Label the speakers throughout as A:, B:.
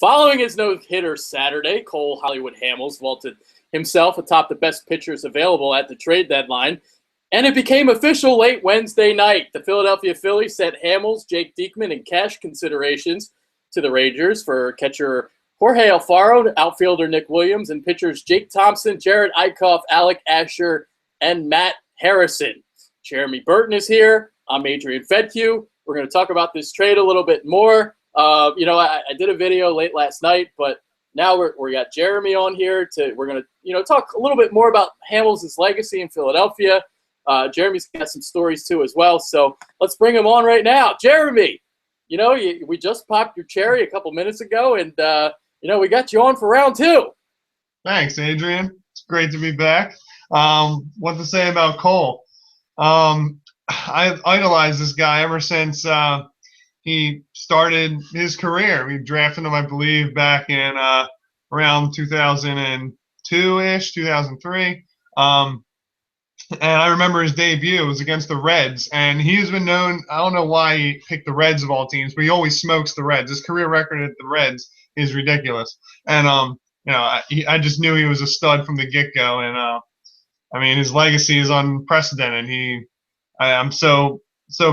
A: Following his no-hitter Saturday, Cole Hamels vaulted himself atop the best pitchers available at the trade deadline, and it became official late Wednesday night. The Philadelphia Phillies sent Hamels, Jake Diekman, and cash considerations to the Rangers for catcher Jorge Alfaro, outfielder Nick Williams, and pitchers Jake Thompson, Jared Eichhoff, Alec Asher, and Matt Harrison. Jeremy Burton is here. I'm Adrian Fedkiw. We're going to talk about this trade a little bit more. I did a video late last night, but now we got Jeremy on here. We're going to talk a little bit more about Hamels' legacy in Philadelphia. Jeremy's got some stories too as well, so let's bring him on right now. Jeremy, we just popped your cherry a couple minutes ago, and we got you on for round two.
B: Thanks, Adrian. It's great to be back. What to say about Cole? I've idolized this guy ever since he started his career. We drafted him, I believe, back in around 2002-ish, 2003. And I remember his debut was against the Reds, and he's been known. I don't know why he picked the Reds of all teams, but he always smokes the Reds. His career record at the Reds is ridiculous. And I just knew he was a stud from the get-go. And his legacy is unprecedented. I'm so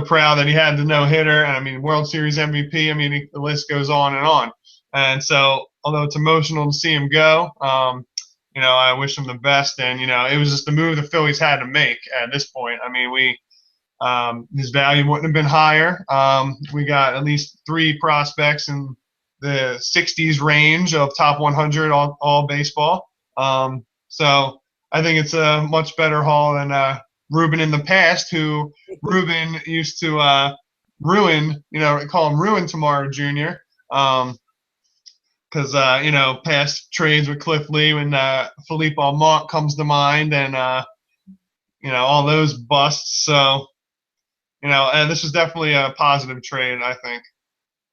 B: proud that he had the no-hitter, and World Series MVP. The list goes on and on. And so, although it's emotional to see him go, I wish him the best. And it was just the move the Phillies had to make at this point. His value wouldn't have been higher. We got at least 3 prospects in the 60s range of top 100 all baseball. So I think it's a much better haul than Ruben in the past, who Ruben used to ruin, call him Ruin Tomorrow Jr. Because past trades with Cliff Lee, when Philippe Almont comes to mind, and all those busts. So and this was definitely a positive trade, I think.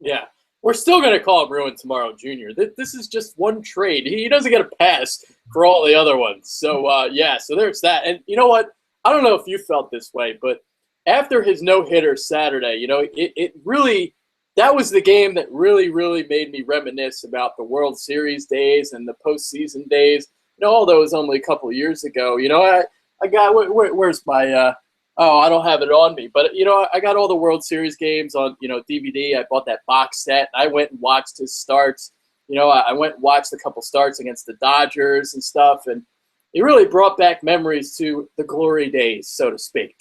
A: Yeah, we're still going to call him Ruin Tomorrow Jr. This is just one trade. He doesn't get a pass for all the other ones. So so there's that. And you know what? I don't know if you felt this way, but after his no-hitter Saturday, it really – that was the game that really, really made me reminisce about the World Series days and the postseason days. Although it was only a couple of years ago. I got where's my I don't have it on me, but I got all the World Series games on DVD. I bought that box set. I went and watched his starts. I went and watched a couple starts against the Dodgers and stuff, and it really brought back memories to the glory days, so to speak.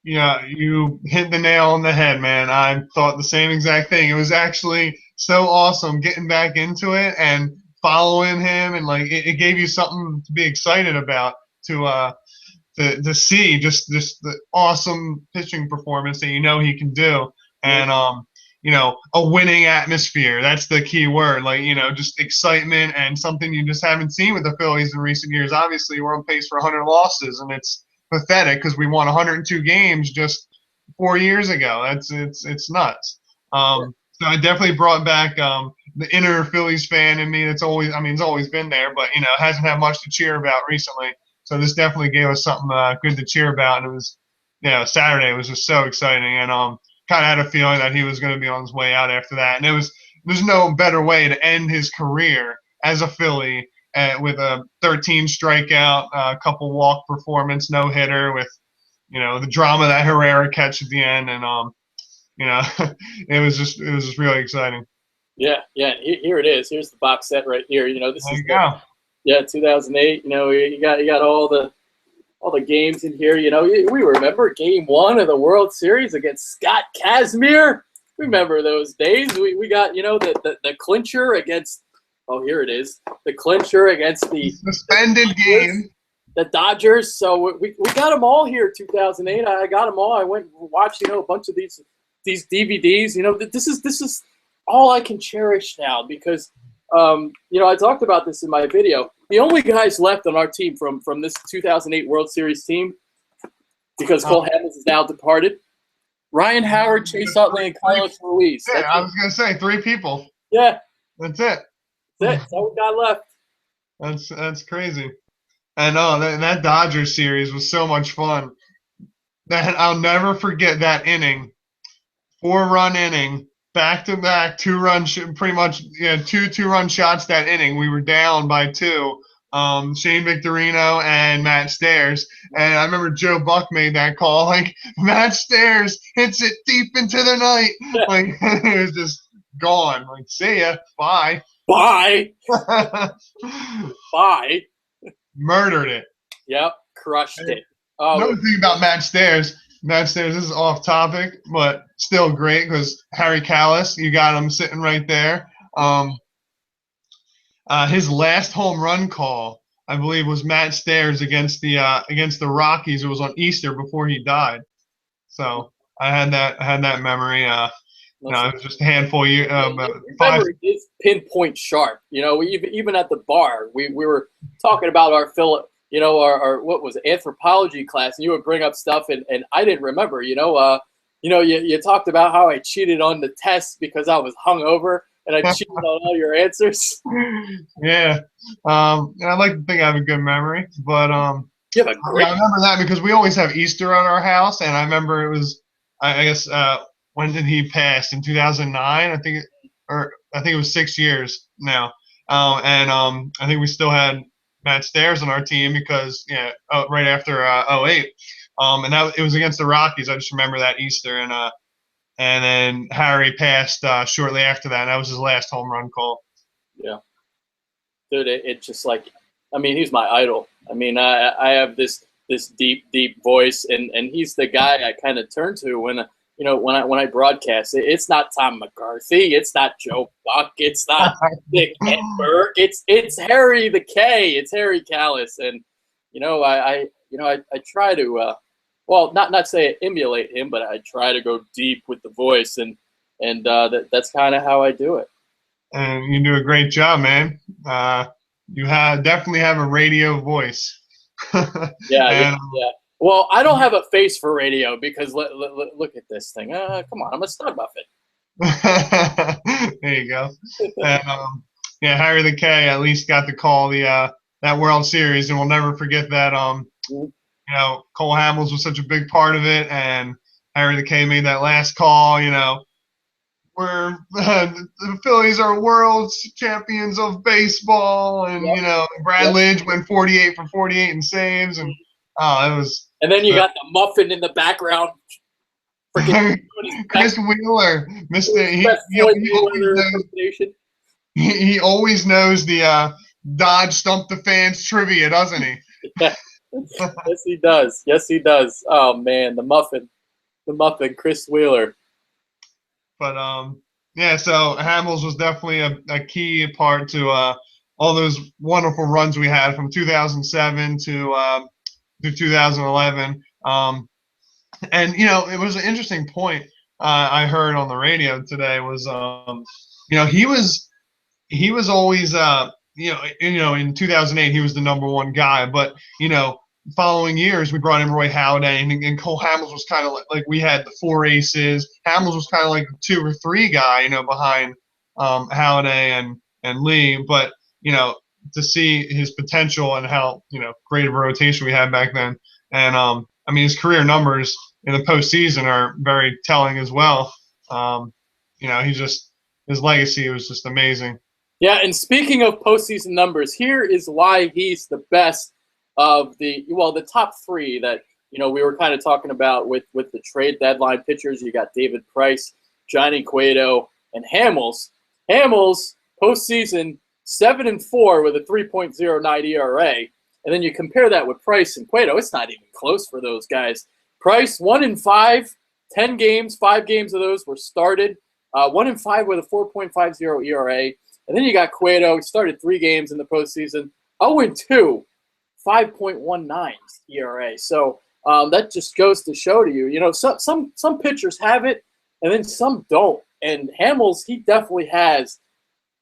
B: Yeah, you hit the nail on the head, man. I thought the same exact thing. It was actually so awesome getting back into it and following him, and it gave you something to be excited about, to see just the awesome pitching performance that he can do, and a winning atmosphere. That's the key word. Just excitement, and something you just haven't seen with the Phillies in recent years. Obviously, we're on pace for 100 losses, and it's pathetic because we won 102 games just 4 years ago. It's nuts. So I definitely brought back the inner Phillies fan in me. That's always, it's always been there, but hasn't had much to cheer about recently. So this definitely gave us something good to cheer about. And it was, Saturday was just so exciting, and kind of had a feeling that he was going to be on his way out after that. And there's no better way to end his career as a Philly with a 13 strikeout, a couple walk performance, no hitter, with the drama that Herrera catch at the end, and it was just really exciting.
A: Yeah. Here it is. Here's the box set right here. This
B: there
A: is
B: you go.
A: 2008. You got all the games in here. We remember Game 1 of the World Series against Scott Kazmir. Remember those days? We got the clincher against. Oh, here it is. The clincher against the
B: suspended game.
A: The Dodgers. So we got them all here. 2008. I got them all. I went and watched a bunch of these DVDs. This is all I can cherish now because I talked about this in my video. The only guys left on our team from this 2008 World Series team, because Cole Hamels is now departed, Ryan Howard, Chase Utley, and Carlos Ruiz.
B: Yeah, I was going to say 3 people.
A: Yeah.
B: That's it.
A: That's all we got left.
B: That's crazy. I know that Dodgers series was so much fun. That I'll never forget that inning, 4-run inning back-to-back pretty much two-run shots that inning. We were down by 2. Shane Victorino and Matt Stairs. And I remember Joe Buck made that call, like, Matt Stairs hits it deep into the night. Like, it was just gone. Like, see ya. Bye.
A: Bye. Bye.
B: Murdered it.
A: Yep. Crushed it.
B: Another thing about Matt Stairs, this is off topic, but still great because Harry Callis, you got him sitting right there. His last home run call, I believe, was Matt Stairs against the Rockies. It was on Easter before he died. So I had that memory. It was just a handful of years.
A: Memory is pinpoint sharp. Even at the bar, we were talking about our what was it, anthropology class, and you would bring up stuff, and I didn't remember. You talked about how I cheated on the test because I was hungover. And I cheated on all your answers.
B: Yeah. And I like to think I have a good memory. But I remember that because we always have Easter at our house. And I remember it was, I guess, when did he pass? In 2009? I think it was 6 years now. I think we still had Matt Stairs on our team because, right after 08. And it was against the Rockies. I just remember that Easter. And then Harry passed shortly after that. And that was his last home run call.
A: Yeah. Dude, it just like, I mean, he's my idol. I mean, I have this deep, deep voice, and he's the guy I kind of turn to when I broadcast. It's not Tom McCarthy. It's not Joe Buck. It's not Dick Enberg. It's Harry the K. It's Harry Callis. And, I try to, well, not say emulate him, but I try to go deep with the voice, and that's kind of how I do it.
B: And you do a great job, man. You definitely have a radio voice.
A: Yeah. Well, I don't have a face for radio because look at this thing. Come on, I'm a stud buffet.
B: There you go. And, Harry the K at least got to call that World Series, and we'll never forget that. Cole Hamels was such a big part of it, and Harry the K made that last call. Where the Phillies are world champions of baseball, and Brad Lidge went 48 for 48 in saves, and it was. And
A: then you got the muffin in the background.
B: Chris Wheeler, he always knows the Dodge Stump the Fans trivia, doesn't he?
A: Yeah. Yes, he does. Yes, he does. Oh man, the muffin, Chris Wheeler.
B: But so Hamels was definitely a key part to all those wonderful runs we had from 2007 to 2011. And it was an interesting point I heard on the radio today was he was always in 2008 he was the number one guy, but following years we brought in Roy Halladay, and Cole Hamels was kind of like we had the 4 aces. Hamels was kind of like the 2 or 3 guy, behind Halladay and Lee, but to see his potential and how great of a rotation we had back then, and his career numbers in the postseason are very telling as well. His legacy was just amazing.
A: Yeah, and speaking of postseason numbers, here is why he's the best of the top 3 that we were kind of talking about with the trade deadline pitchers. You got David Price, Johnny Cueto, and Hamels. Hamels postseason 7-4 with a 3.09 ERA, and then you compare that with Price and Cueto. It's not even close for those guys. Price 1-5, 10 games, 5 games of those were started. 1-5 with a 4.50 ERA. And then you got Cueto. He started 3 games in the postseason. 0-2, 5.19 ERA. So that just goes to show to you, some pitchers have it, and then some don't. And Hamels, he definitely has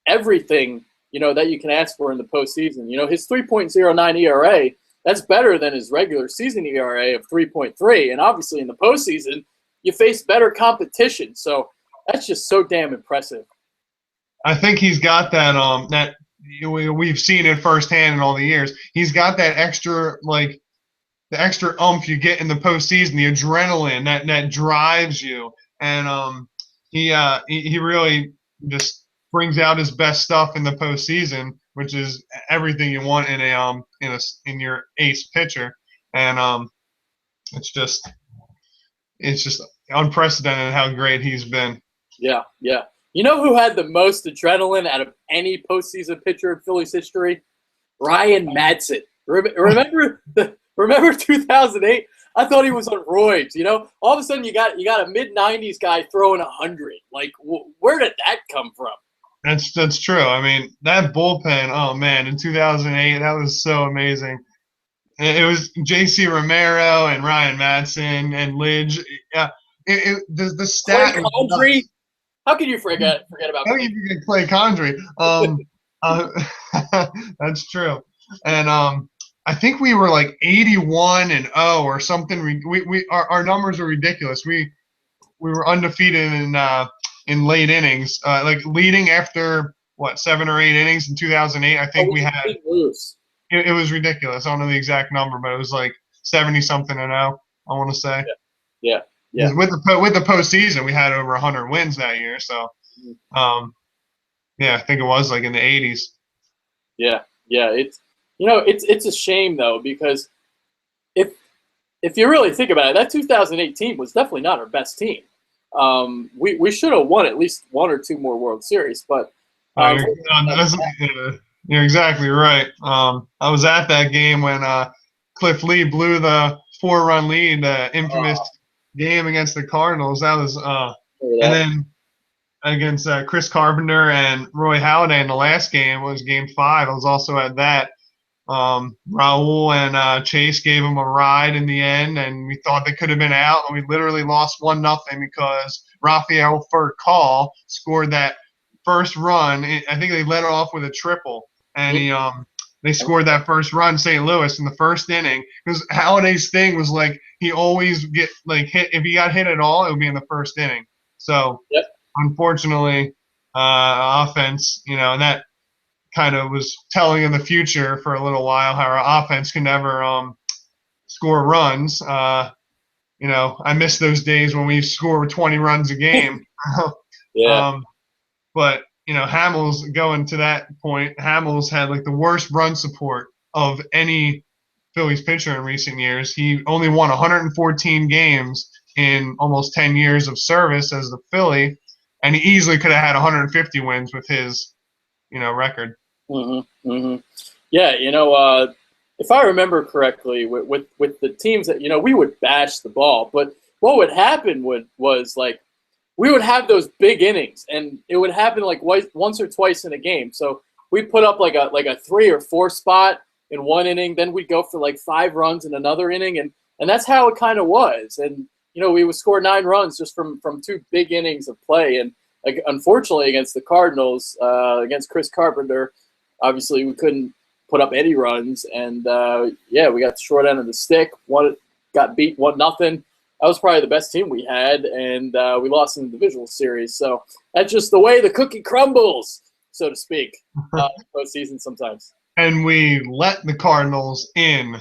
A: everything, that you can ask for in the postseason. His 3.09 ERA, that's better than his regular season ERA of 3.3. And obviously in the postseason, you face better competition. So that's just so damn impressive.
B: I think he's got that we've seen it firsthand in all the years. He's got that extra the extra oomph you get in the postseason, the adrenaline that drives you. And he really just brings out his best stuff in the postseason, which is everything you want in in your ace pitcher, and it's just unprecedented how great he's been.
A: Yeah, yeah. You know who had the most adrenaline out of any postseason pitcher in Phillies history? Ryan Madsen. Remember 2008? I thought he was on roids. You know, all of a sudden you got a mid-90s guy throwing 100. Like, where did that come from?
B: That's true. I mean, that bullpen. Oh man, in 2008, that was so amazing. It was J.C. Romero and Ryan Madsen and Lidge. Yeah, the stat.
A: Clay Condrey. How can you forget about?
B: How can you forget Clay Condrey? That's true. And I think we were like 81-0 or something. Our numbers were ridiculous. We were undefeated in late innings, like leading after what 7 or 8 innings in 2008. I think we had.
A: Lose.
B: It was ridiculous. I don't know the exact number, but it was like 70-something and 0. I want to say.
A: Yeah. Yeah.
B: With the postseason, we had over 100 wins that year. So, yeah, I think it was like in the 80s.
A: Yeah. It's a shame though, because if you really think about it, that 2008 team was definitely not our best team. We should have won at least 1 or 2 more World Series, but
B: you're exactly right. I was at that game when Cliff Lee blew the 4-run lead, the infamous game against the Cardinals. That was and then against Chris Carpenter and Roy Halladay in the last game was Game 5. I was also at that. Raul and Chase gave him a ride in the end, and we thought they could have been out, and we literally lost 1-0 because Rafael Furcal scored that first run. I think they led off with a triple, and they scored that first run, St. Louis, in the first inning. Because Halladay's thing was like he always get like hit. If he got hit at all, it would be in the first inning. So unfortunately, offense, and that kind of was telling in the future for a little while how our offense can never score runs. I miss those days when we score 20 runs a game. But Hamels, going to that point, Hamels had like the worst run support of any Phillies pitcher in recent years. He only won 114 games in almost 10 years of service as the Philly, and he easily could have had 150 wins with his record.
A: Yeah, if I remember correctly, with the teams that we would bash the ball, but what would happen was like we would have those big innings, and it would happen like once or twice in a game. So we'd put up like a 3 or 4 spot in one inning, then we'd go for like 5 runs in another inning, and that's how it kind of was. And we would score 9 runs just from 2 big innings of play. And like unfortunately against the Cardinals, against Chris Carpenter, obviously we couldn't put up any runs, and we got the short end of the stick. Got beat 1-0. That was probably the best team we had, and we lost in the divisional series. So that's just the way the cookie crumbles, so to speak, postseason sometimes.
B: And we let the Cardinals in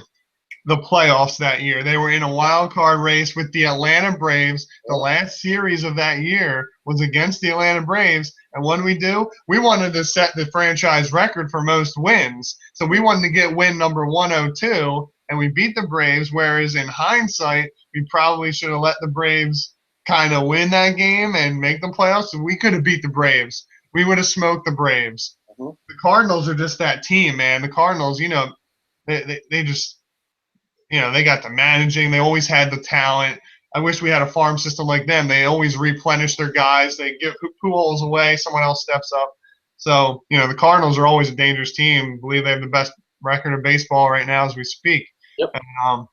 B: the playoffs that year. They were in a wild card race with the Atlanta Braves. The last series of that year was against the Atlanta Braves. And what did we do? We wanted to set the franchise record for most wins. So we wanted to get win number 102, and we beat the Braves, whereas in hindsight, we probably should have let the Braves kind of win that game and make the playoffs. So we could have beat the Braves. We would have smoked the Braves. The Cardinals are just that team, man. The Cardinals, they just – they got the managing. They always had the talent. I wish we had a farm system like them. They always replenish their guys. They give Pujols away. Someone else steps up. So, the Cardinals are always a dangerous team. I believe they have the best record in baseball right now as we speak.
A: Yep.
B: And,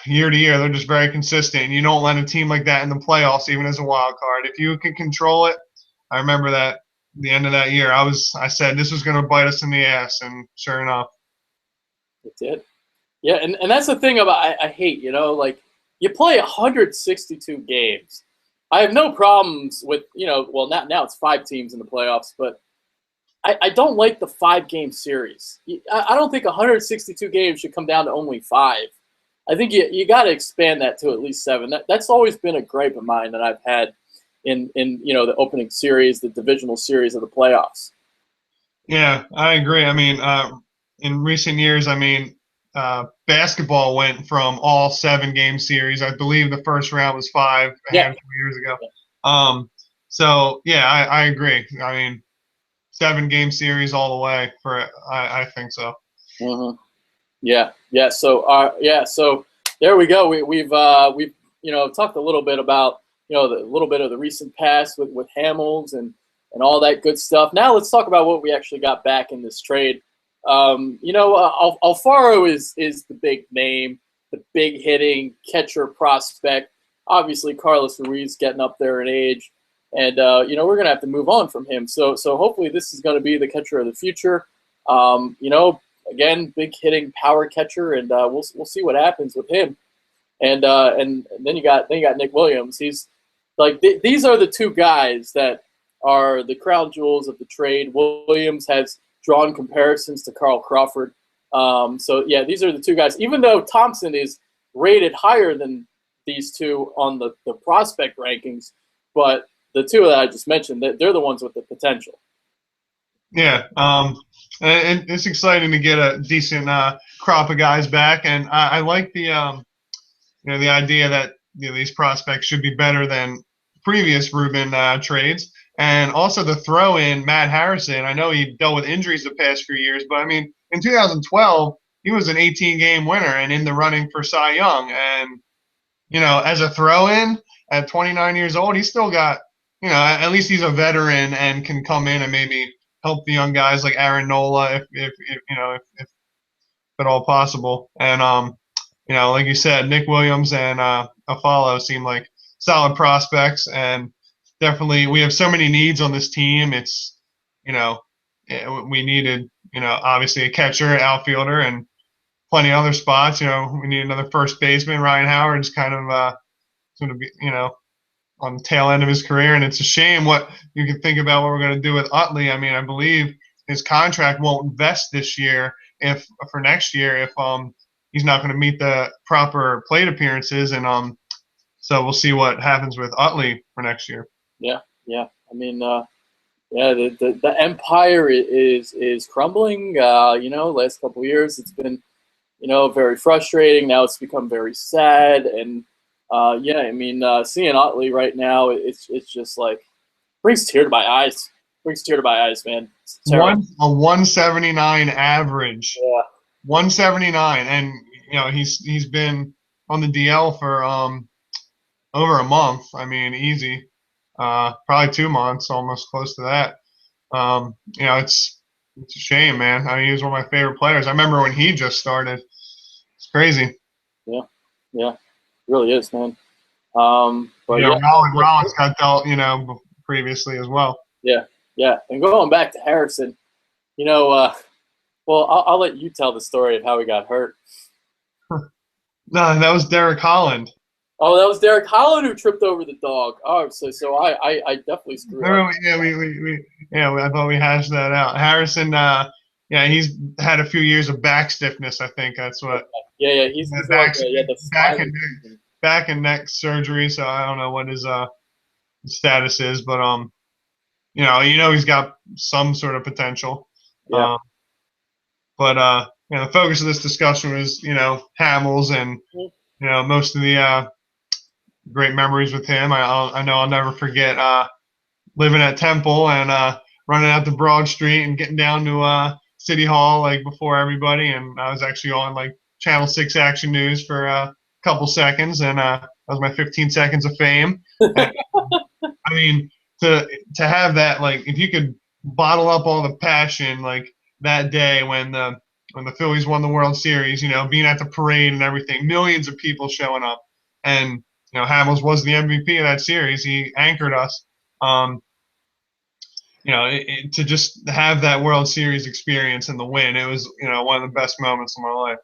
B: year to year, they're just very consistent. And you don't let a team like that in the playoffs, even as a wild card. If you can control it, I remember that the end of that year, I said this was going to bite us in the ass, and sure enough.
A: It did. Yeah, and that's the thing about I hate, like you play 162 games. I have no problems with, well, now it's 5 teams in the playoffs, but I don't like the 5-game series. I don't think 162 games should come down to only 5. I think you got to expand that to at least 7. That's always been a gripe of mine that I've had. in the opening series, the divisional series of the playoffs.
B: Yeah, I agree. I mean, in recent years, basketball went from all 7-game series. I believe the first round was 5 a handful of years ago. So yeah, I agree. I mean, 7-game series all the way I think so.
A: Mm-hmm. Yeah. So there we go. We've talked a little bit about the little bit of the recent past with Hamels and all that good stuff. Now let's talk about what we actually got back in this trade. Alfaro is the big name, the big hitting catcher prospect. Obviously, Carlos Ruiz getting up there in age, and we're gonna have to move on from him. So hopefully this is gonna be the catcher of the future. Again, big hitting power catcher, and we'll see what happens with him. And then you got Nick Williams. He's like these are the two guys that are the crown jewels of the trade. Williams has drawn comparisons to Carl Crawford. So yeah, these are the two guys. Even though Thompson is rated higher than these two on the prospect rankings, but the two that I just mentioned, they're the ones with the potential.
B: Yeah, and it's exciting to get a decent crop of guys back, and I like the the idea that these prospects should be better than previous Ruben trades, and also the throw in Matt Harrison. I know he dealt with injuries the past few years, but I mean, in 2012 he was an 18-game winner and in the running for Cy Young, and as a throw in at 29 years old, he's still got at least he's a veteran and can come in and maybe help the young guys like Aaron Nola if at all possible. And like you said, Nick Williams and Afalo seem like solid prospects, and definitely we have so many needs on this team. It's we needed obviously a catcher, outfielder, and plenty of other spots. We need another first baseman. Ryan Howard's kind of going to be on the tail end of his career, and it's a shame what you can think about what we're going to do with Utley. I mean, I believe his contract won't vest this year if next year if he's not going to meet the proper plate appearances, and so we'll see what happens with Utley for next year.
A: Yeah. I mean, the empire is crumbling. Last couple of years it's been very frustrating. Now it's become very sad, and seeing Utley right now, it's just like brings tear to my eyes. Brings tear to my eyes, man. It's terrible.
B: A 179 average.
A: Yeah.
B: 179, and he's been on the DL for over a month. I mean, easy. Probably 2 months, almost close to that. It's a shame, man. I mean, he was one of my favorite players. I remember when he just started. It's crazy.
A: Yeah. Really is, man.
B: Rollins got dealt, previously as well.
A: Yeah. And going back to Harrison, well, I'll let you tell the story of how he got hurt.
B: No, that was Derek Holland.
A: Oh, that was Derek Holland who tripped over the dog. Oh, so I definitely screwed up.
B: Yeah, I thought we hashed that out. Harrison, he's had a few years of back stiffness. I think that's what.
A: Yeah, he's
B: back and neck surgery. So I don't know what his status is, but he's got some sort of potential.
A: Yeah.
B: But the focus of this discussion was Hamels and most of the great memories with him. I know I'll never forget living at Temple and running out to Broad Street and getting down to City Hall like before everybody, and I was actually on like Channel 6 Action News for a couple seconds, and that was my 15 seconds of fame. And, I mean, to have that, like, if you could bottle up all the passion like that day when the Phillies won the World Series, being at the parade and everything, millions of people showing up, and Hamels was the MVP of that series. He anchored us. To just have that World Series experience and the win, it was one of the best moments of my life.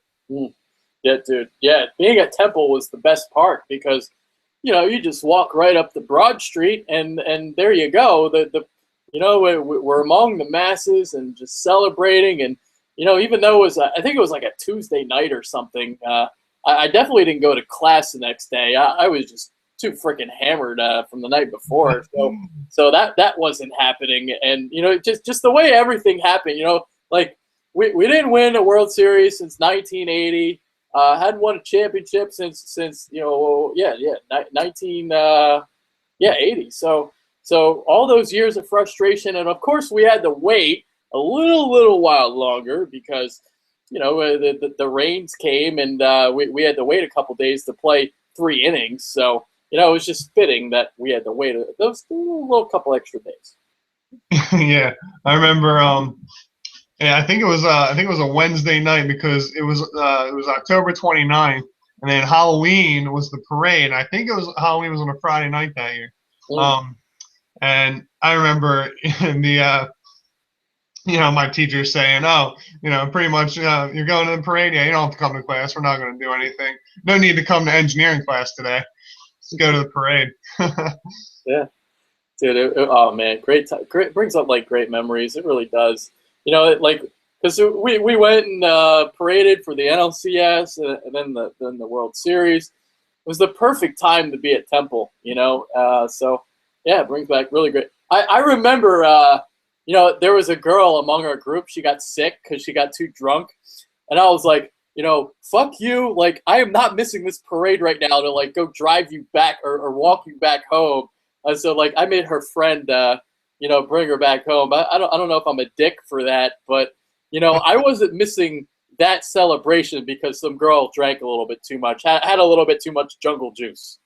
A: Yeah, dude. Yeah, being at Temple was the best part because you just walk right up the Broad Street and there you go. We're among the masses and just celebrating, and even though it was I think it was like a Tuesday night or something. I definitely didn't go to class the next day. I was just too freaking hammered from the night before. So that wasn't happening. And, just the way everything happened, like we didn't win a World Series since 1980. Hadn't won a championship since 80. So all those years of frustration, and of course we had to wait a little while longer because the rains came, and we had to wait a couple days to play 3 innings. So it was just fitting that we had to wait those little couple extra days.
B: Yeah, I remember. I think it was a Wednesday night because it was October 29th, and then Halloween was the parade. I think Halloween was on a Friday night that year. And I remember in the my teacher saying, "Oh, pretty much you're going to the parade. Yeah, you don't have to come to class. We're not going to do anything. No need to come to engineering class today. Just go to the parade."
A: Yeah, dude. Oh man, great brings up like great memories. It really does. Because we went and paraded for the NLCS and then the World Series. It was the perfect time to be at Temple. So yeah, it brings back really great. I remember. There was a girl among our group. She got sick because she got too drunk, and I was like, fuck you. Like, I am not missing this parade right now to like go drive you back or walk you back home. So like, I made her friend, bring her back home. I don't know if I'm a dick for that, but I wasn't missing that celebration because some girl drank a little bit too much, had a little bit too much jungle juice.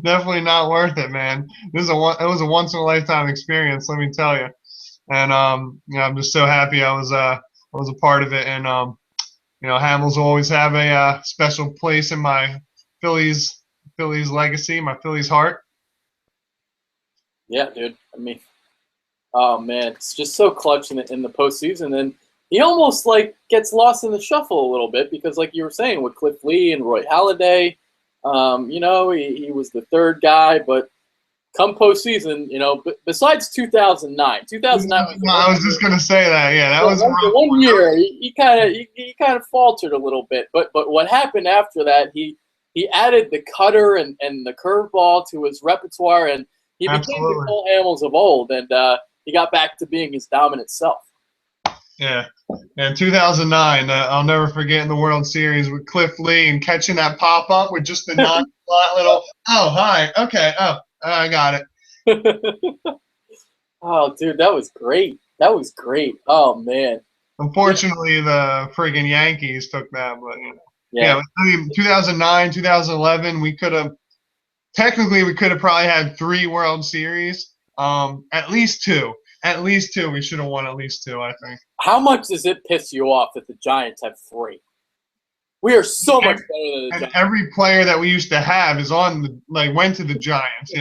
B: Definitely not worth it, man. It was a once in a lifetime experience, let me tell you. And I'm just so happy I was a part of it. And Hamels will always have a special place in my Phillies legacy, my Phillies heart.
A: Yeah, dude. I mean, oh man, it's just so clutch in the postseason, and he almost like gets lost in the shuffle a little bit because, like you were saying, with Cliff Lee and Roy Halladay. He was the third guy, but come postseason, besides 2009 was
B: I was just gonna say that. Yeah, that was
A: the one year he kind of faltered a little bit, but what happened after that, he added the cutter and the curveball to his repertoire, and he became the Cole Hamels of old, and he got back to being his dominant self.
B: Yeah. And 2009, I'll never forget in the World Series with Cliff Lee and catching that pop-up with just the non-slot little, oh, hi, okay, oh, I got it.
A: Oh, dude, that was great. Oh, man.
B: Unfortunately, the friggin' Yankees took that, but, Yeah, I mean, 2009, 2011, we could have probably had 3 World Series, at least 2. At least 2. We should have won at least 2, I think.
A: How much does it piss you off that the Giants have 3? We are so much better than the Giants.
B: And every player that we used to have is went to the Giants,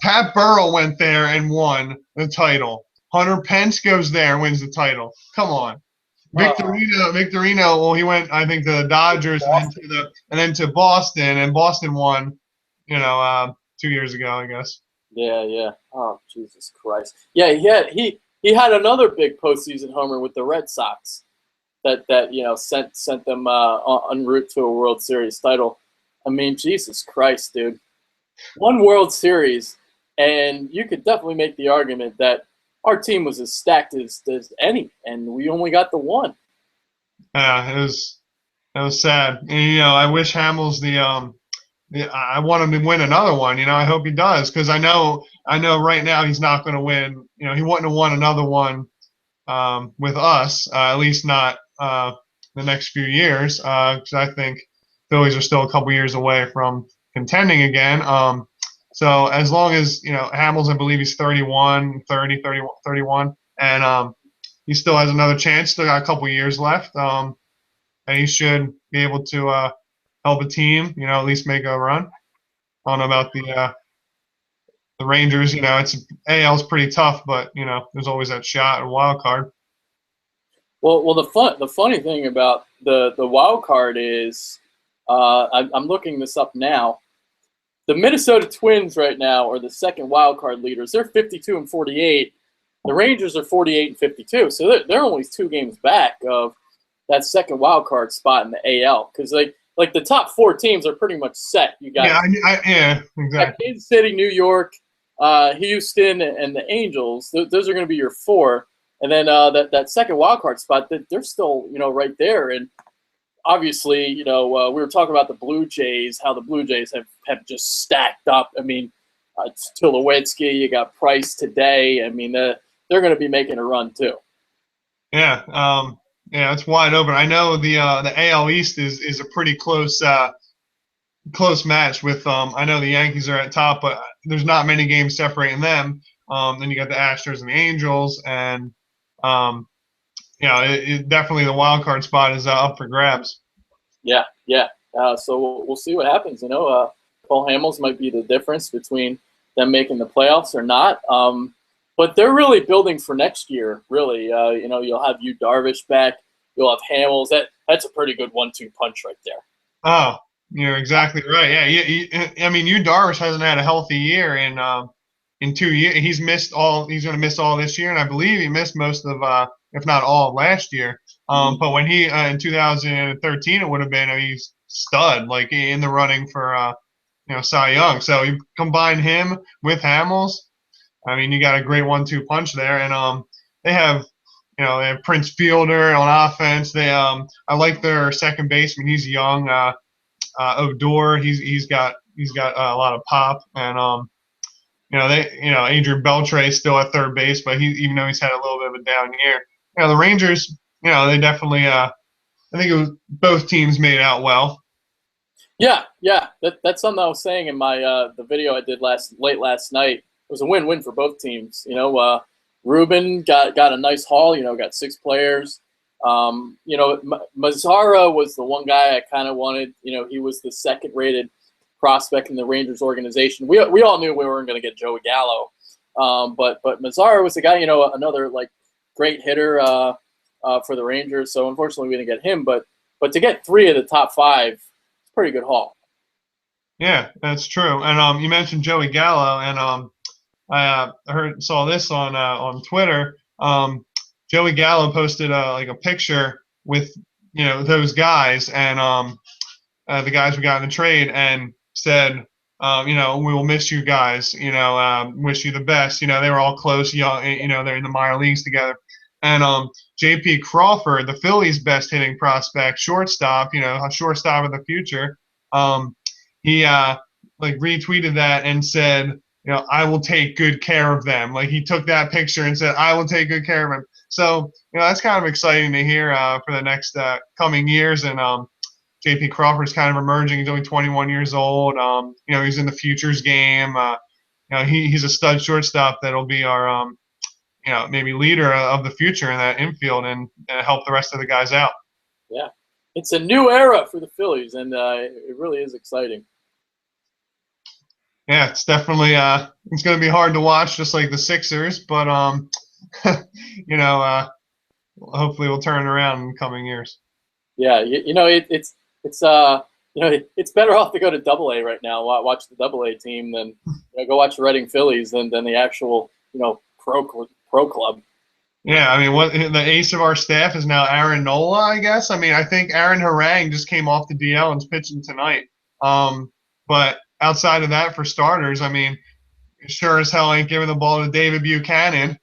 B: Pat Burrell went there and won the title. Hunter Pence goes there and wins the title. Come on. Victorino, well, he went, I think, to the Dodgers and then to Boston, and Boston won, 2 years ago, I guess.
A: Yeah. Oh, Jesus Christ. Yeah, he had another big postseason homer with the Red Sox that sent them en route to a World Series title. I mean, Jesus Christ, dude. 1 World Series, and you could definitely make the argument that our team was as stacked as any, and we only got the 1.
B: Yeah, it was sad. And, I wish Hamels I want him to win another one. I hope he does, because I know right now he's not going to win. He wouldn't have won another one with us, at least not the next few years, because I think Phillies are still a couple years away from contending again. So as long as, Hamels, I believe he's 31, and he still has another chance, still got a couple years left, and he should be able to help a team, at least make a run. I don't know about the Rangers. It's AL's pretty tough, but there's always that shot or wild card.
A: Well, the funny thing about the wild card is, I'm looking this up now. The Minnesota Twins right now are the second wild card leaders. They're 52 and 48. The Rangers are 48 and 52. So they're only 2 games back of that second wild card spot in the AL, because like the top 4 teams are pretty much set. You got
B: yeah, exactly.
A: Kansas City, New York, Houston, and the Angels. Those are going to be your 4. And then that second wild card spot, they're still right there. And obviously, we were talking about the Blue Jays, how the Blue Jays have just stacked up. I mean, it's Tulowitzki, you got Price today. I mean, they're going to be making a run too.
B: Yeah, it's wide open. I know the AL East is a pretty close match with I know the Yankees are at top, but there's not many games separating them. Then you got the Astros and the Angels, and definitely the wild card spot is up for grabs.
A: Yeah. So we'll see what happens. Cole Hamels might be the difference between them making the playoffs or not. But they're really building for next year. Really, you'll have Yu Darvish back. You'll have Hamels. That's a pretty good 1-2 punch right there.
B: Oh, you're exactly right. Yeah, I mean, Yu Darvish hasn't had a healthy year in 2 years. He's going to miss all this year, and I believe he missed most of, if not all, of last year. But when he in 2013, it would have been he's stud, like in the running for Cy Young. So you combine him with Hamels, I mean, you got a great 1-2 punch there, and they have Prince Fielder on offense. I like their second baseman. He's young. Odor. He's got a lot of pop, and Adrian Beltre is still at third base, but even though he's had a little bit of a down year, the Rangers, they definitely. I think it was both teams made out well.
A: Yeah. That's something I was saying in my the video I did late last night. It was a win-win for both teams. Ruben got a nice haul. Got 6 players. Mazzara was the one guy I kind of wanted. He was the second-rated prospect in the Rangers organization. We all knew we weren't going to get Joey Gallo, but Mazzara was the guy. Another like great hitter for the Rangers. So unfortunately, we didn't get him. But to get 3 of the top 5, it's a pretty good haul.
B: Yeah, that's true. And you mentioned Joey Gallo, and I saw this on Twitter. Joey Gallo posted a picture with those guys and the guys we got in the trade, and said we will miss you guys. Wish you the best. They were all close, young. They're in the minor leagues together. And J.P. Crawford, the Phillies' best hitting prospect, shortstop. A shortstop of the future. He retweeted that and said, I will take good care of them. Like, he took that picture and said, I will take good care of them. So, that's kind of exciting to hear for the next coming years. And J.P. Crawford's kind of emerging. He's only 21 years old. He's in the futures game. He's a stud shortstop that'll be our, maybe leader of the future in that infield and help the rest of the guys out.
A: Yeah. It's a new era for the Phillies, and it really is exciting.
B: Yeah, it's definitely it's going to be hard to watch, just like the Sixers, but hopefully we'll turn it around in the coming years.
A: Yeah, it's better off to go to Double-A right now, watch the Double-A team, than go watch the Reading Phillies than the actual pro club.
B: Yeah, I mean, the ace of our staff is now Aaron Nola, I guess. I mean, I think Aaron Harang just came off the DL and's pitching tonight. But outside of that, for starters, I mean, sure as hell ain't giving the ball to David Buchanan.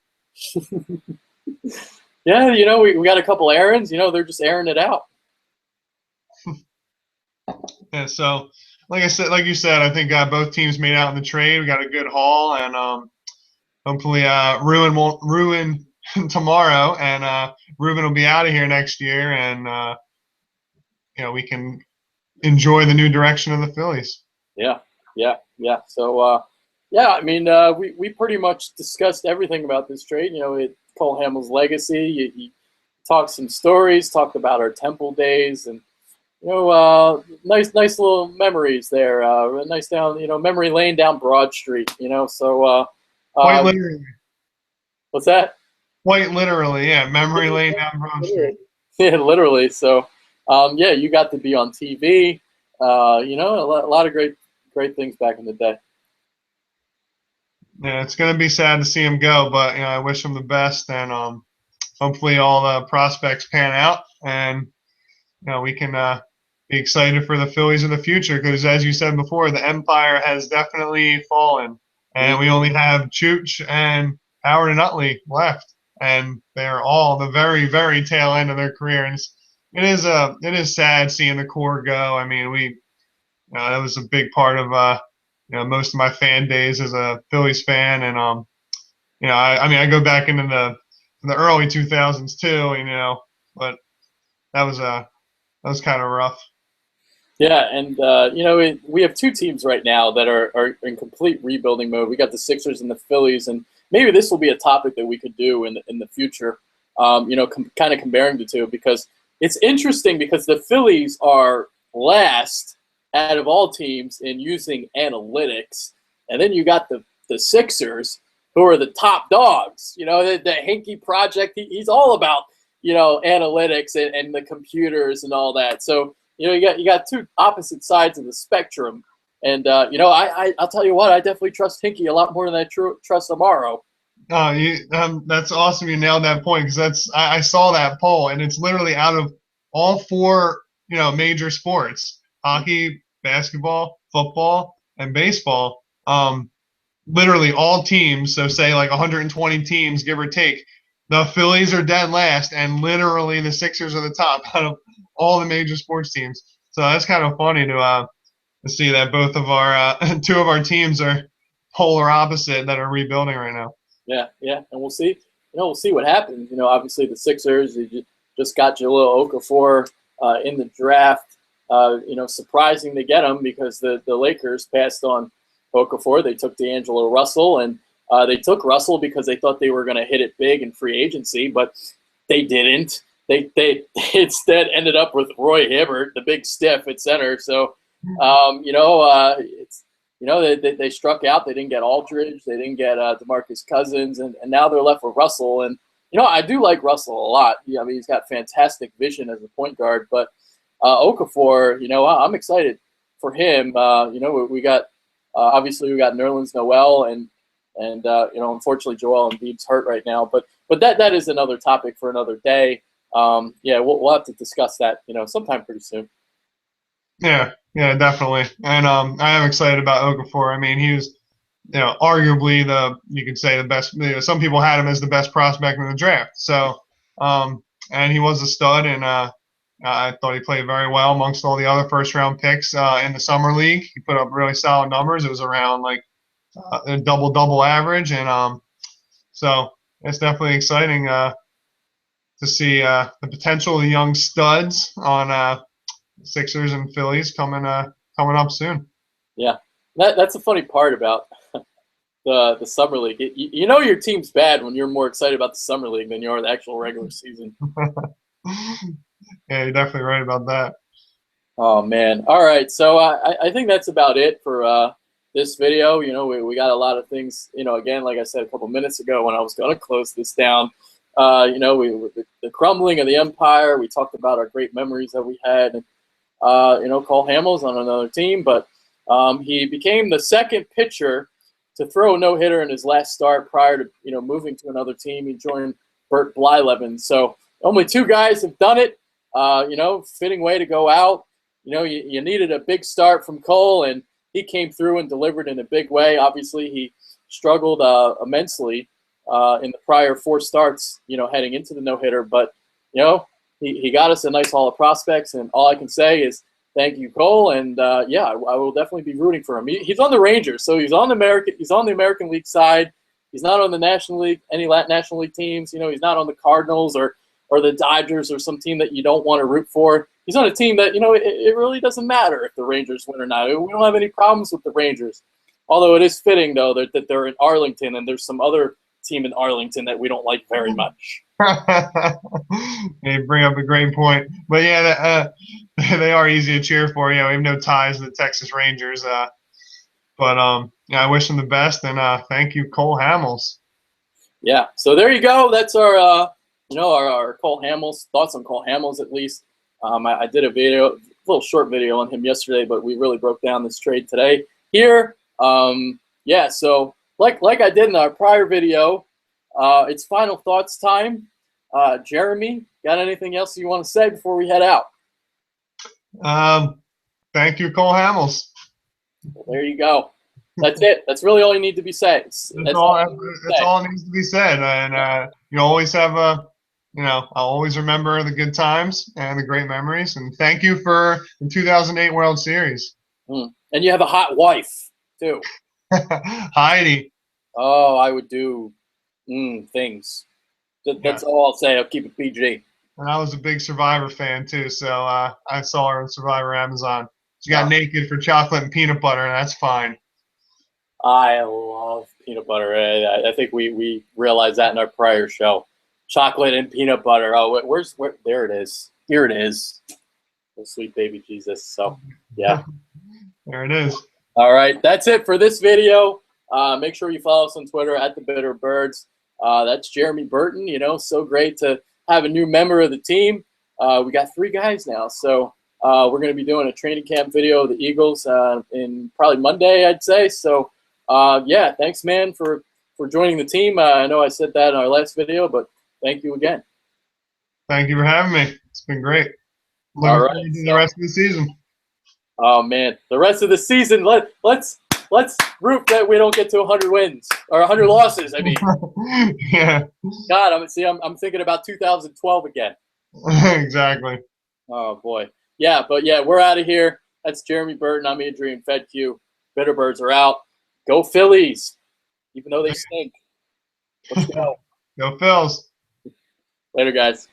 A: Yeah, we got a couple errands. They're just airing it out.
B: Yeah, so like you said, I think both teams made out in the trade. We got a good haul, and hopefully Ruin won't ruin tomorrow, and Ruben will be out of here next year, and we can enjoy the new direction of the Phillies.
A: Yeah. So, I mean, we pretty much discussed everything about this trade. Cole Hamels' legacy. He talked some stories, talked about our Temple days, and nice little memories there. Nice down, memory lane down Broad Street. So
B: quite literally.
A: What's that?
B: Quite literally, yeah. Memory lane down Broad Street.
A: Yeah, literally. So, you got to be on TV. A lot of great things back in the day.
B: Yeah, it's going to be sad to see him go, but I wish him the best, and hopefully all the prospects pan out, and we can be excited for the Phillies in the future because, as you said before, the empire has definitely fallen, and we only have Chooch and Howard and Utley left, and they're all the very, very tail end of their career. And it is sad seeing the core go. I mean, that was a big part of most of my fan days as a Phillies fan, and I mean I go back into the early 2000s too, but that was kind of rough.
A: Yeah, and we have two teams right now that are in complete rebuilding mode. We got the Sixers and the Phillies, and maybe this will be a topic that we could do in the future. Kind of comparing the two, because it's interesting because the Phillies are last out of all teams in using analytics, and then you got the Sixers, who are the top dogs. The Hinkie project. He's all about analytics and the computers and all that. So you got two opposite sides of the spectrum, and I'll tell you what, I definitely trust Hinkie a lot more than I trust Amaro.
B: That's awesome. You nailed that point because I saw that poll, and it's literally out of all four major sports: hockey, basketball, football, and baseball. Literally all teams. So say like 120 teams, give or take. The Phillies are dead last, and literally the Sixers are the top out of all the major sports teams. So that's kind of funny to see that both of our two of our teams are polar opposite that are rebuilding right now.
A: Yeah, and we'll see. We'll see what happens. Obviously the Sixers just got Jahlil Okafor in the draft. Surprising to get him because the Lakers passed on Okafor. They took D'Angelo Russell, and they took Russell because they thought they were going to hit it big in free agency, but they didn't. They instead ended up with Roy Hibbert, the big stiff at center. So, they struck out. They didn't get Aldridge. They didn't get DeMarcus Cousins, and now they're left with Russell. And I do like Russell a lot. I mean, he's got fantastic vision as a point guard. But Okafor, I'm excited for him. We got obviously we got Nerlens Noel and unfortunately Joel Embiid's hurt right now. But that is another topic for another day. We'll have to discuss that sometime pretty soon.
B: Yeah, definitely. And I am excited about Okafor. I mean, he was arguably you could say the best. Some people had him as the best prospect in the draft. So and he was a stud, and I thought he played very well amongst all the other first-round picks in the summer league. He put up really solid numbers. It was around like a double average, and so it's definitely exciting to see the potential of the young studs on Sixers and Phillies coming up soon.
A: Yeah, that's the funny part about the summer league. Your team's bad when you're more excited about the summer league than you are the actual regular season.
B: Yeah, you're definitely right about that.
A: Oh man! All right, so I think that's about it for this video. We got a lot of things. Again, like I said a couple minutes ago when I was going to close this down. The crumbling of the empire. We talked about our great memories that we had. And, Cole Hamels on another team, but he became the second pitcher to throw a no-hitter in his last start prior to moving to another team. He joined Burt Blyleven. So only two guys have done it. Fitting way to go out. You needed a big start from Cole, and he came through and delivered in a big way. Obviously, he struggled immensely in the prior four starts, heading into the no-hitter. But, he got us a nice haul of prospects, and all I can say is thank you, Cole. And, I will definitely be rooting for him. He's on the Rangers, so he's on the American League side. He's not on the National League, any National League teams. He's not on the Cardinals or the Dodgers or some team that you don't want to root for. He's on a team that, it really doesn't matter if the Rangers win or not. We don't have any problems with the Rangers. Although it is fitting, though, that they're in Arlington, and there's some other team in Arlington that we don't like very much.
B: You bring up a great point. But, yeah, they are easy to cheer for. We have no ties to the Texas Rangers. But I wish them the best, and thank you, Cole Hamels.
A: Yeah, so there you go. That's our our Cole Hamels, thoughts on Cole Hamels at least. I did a little short video on him yesterday, but we really broke down this trade today here. So like I did in our prior video, it's final thoughts time. Jeremy, got anything else you want to say before we head out?
B: Thank you, Cole Hamels.
A: Well, there you go. That's it. That's really all you need to be said.
B: That's all that needs to be said. And you always have I'll always remember the good times and the great memories. And thank you for the 2008 World Series.
A: And you have a hot wife too.
B: Heidi.
A: Oh, I would do things. That's all I'll say. I'll keep it PG.
B: And I was a big Survivor fan too, so I saw her in Survivor Amazon. She got naked for chocolate and peanut butter, and that's fine.
A: I love peanut butter. I think we realized that in our prior show. Chocolate and peanut butter. Oh, where? There it is. Here it is. Oh, sweet baby Jesus. So, yeah.
B: There it is.
A: All right. That's it for this video. Make sure you follow us on Twitter at The Bitter Birds. That's Jeremy Burton. So great to have a new member of the team. We got 3 guys now. So we're going to be doing a training camp video of the Eagles in probably Monday, I'd say. So, yeah, thanks, man, for joining the team. I know I said that in our last video, but thank you again.
B: Thank you for having me. It's been great. Looking forward to the rest of the season.
A: Oh, man. The rest of the season, let's root that we don't get to 100 wins or 100 losses. I mean,
B: yeah.
A: God, I'm thinking about 2012 again.
B: Exactly.
A: Oh boy, yeah, but yeah, we're out of here. That's Jeremy Burton. I'm Adrian Fedkiw. Bitterbirds are out. Go Phillies, even though they stink. Let's go.
B: Go Phils.
A: Later, guys.